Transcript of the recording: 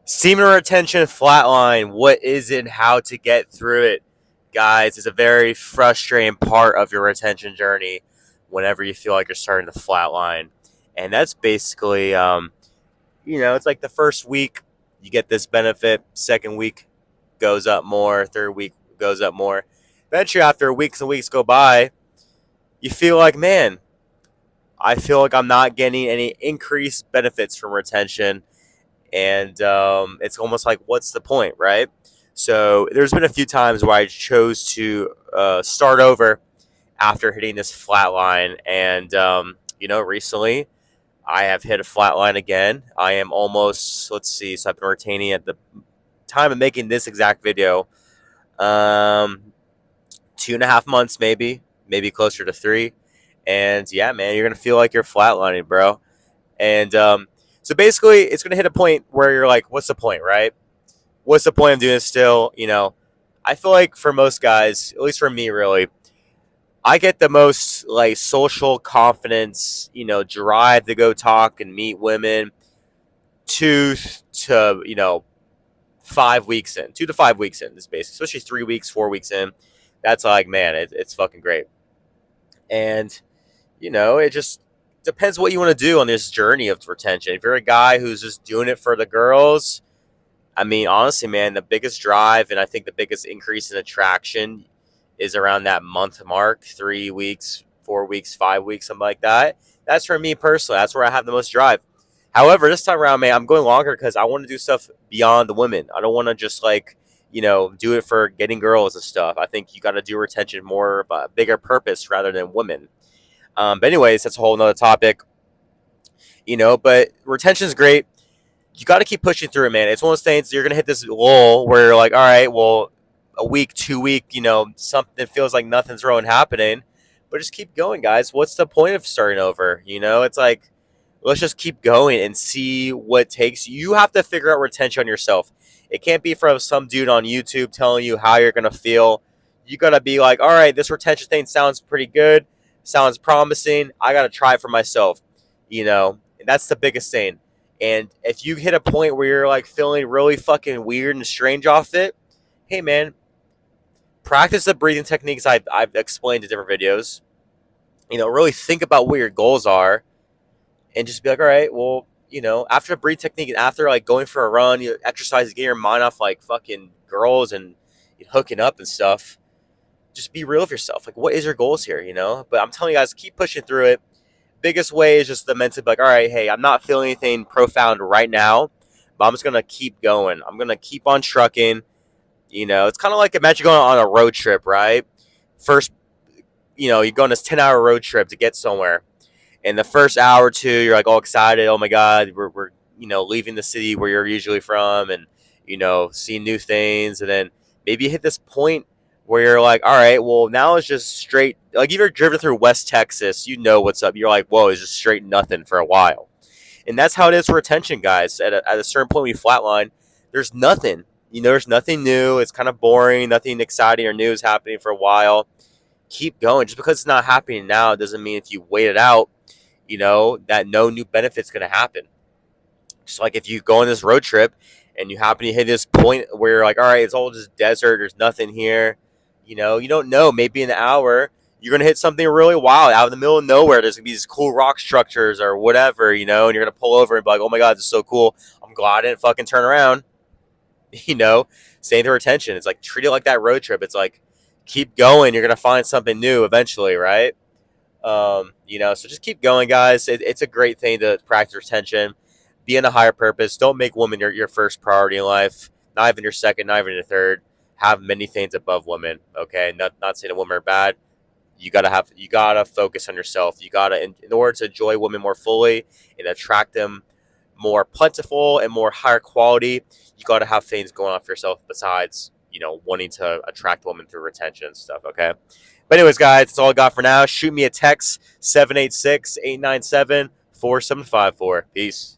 Semen retention flatline. What is it and how to get through it? Guys, it's a very frustrating part of your retention journey whenever you feel like you're starting to flatline. And that's basically, it's like the first week you get this benefit, second week goes up more, third week goes up more. Eventually, after weeks and weeks go by, you feel like, man, I feel like I'm not getting any increased benefits from retention, and it's almost like, what's the point, right? So there's been a few times where I chose to start over after hitting this flat line, and recently I have hit a flat line again. I am almost, let's see, so I've been retaining at the time of making this exact video, um, 2.5 months, maybe closer to 3. And yeah, man, you're gonna feel like you're flatlining, bro. And so basically, it's going to hit a point where you're like, what's the point, right? What's the point of doing this still? I feel like for most guys, at least for me, really, I get the most like social confidence, drive to go talk and meet women 5 weeks in, 2 to 5 weeks in this basic, especially 3 weeks, 4 weeks in. That's like, man, it's fucking great. And, it just depends what you want to do on this journey of retention. If you're a guy who's just doing it for the girls, I mean, honestly, man, the biggest drive and I think the biggest increase in attraction is around that month mark, 3 weeks, 4 weeks, 5 weeks, something like that. That's for me personally. That's where I have the most drive. However, this time around, man, I'm going longer because I want to do stuff beyond the women. I don't want to just do it for getting girls and stuff. I think you got to do retention more of a bigger purpose rather than women. But anyways, that's a whole nother topic. But retention is great. You got to keep pushing through it, man. It's one of those things you're gonna hit this lull where you're like, all right, well, a week, 2 week, something feels like nothing's really happening, but just keep going, guys. What's the point of starting over? It's like, let's just keep going and see what takes. You have to figure out retention on yourself. It can't be from some dude on YouTube telling you how you're gonna feel. You gotta be like, all right, this retention thing sounds pretty good, sounds promising. I gotta try it for myself. And that's the biggest thing. And if you hit a point where you're like feeling really fucking weird and strange off it, hey man, practice the breathing techniques I've explained in different videos. Really think about what your goals are and just be like, all right, well, after the breathing technique and after like going for a run, you exercise, get your mind off like fucking girls and hooking up and stuff. Just be real with yourself. Like, what is your goals here, But I'm telling you guys, keep pushing through it. Biggest way is just the mental, like, all right, hey, I'm not feeling anything profound right now, but I'm just gonna keep going. I'm gonna keep on trucking. It's kind of like, imagine going on a road trip, right? First, you go on this 10-hour road trip to get somewhere. And the first hour or two, you're like all excited. Oh my God, we're leaving the city where you're usually from, and seeing new things. And then maybe you hit this point where you're like, all right, well, now it's just straight. Like, if you're driven through West Texas, you know what's up. You're like, whoa, it's just straight nothing for a while. And that's how it is for retention, guys. At a certain point, when you flatline, there's nothing. There's nothing new. It's kind of boring. Nothing exciting or new is happening for a while. Keep going. Just because it's not happening now doesn't mean if you wait it out, that no new benefit's going to happen. Just like if you go on this road trip and you happen to hit this point where you're like, all right, it's all just desert. There's nothing here. You don't know. Maybe in an hour, you're going to hit something really wild out in the middle of nowhere. There's going to be these cool rock structures or whatever, and you're going to pull over and be like, oh my God, this is so cool. I'm glad I didn't fucking turn around. Staying to retention. It's like, treat it like that road trip. It's like, keep going. You're going to find something new eventually, right? So just keep going, guys. It's a great thing to practice retention. Be in a higher purpose. Don't make women your first priority in life. Not even your second, not even your third. Have many things above women. Okay, not saying that women are bad. You gotta focus on yourself. You gotta, in order to enjoy women more fully and attract them more plentiful and more higher quality, you gotta have things going on for yourself besides wanting to attract women through retention and stuff. Okay. But anyways, guys, that's all I got for now. Shoot me a text, 786-897-4754. Peace.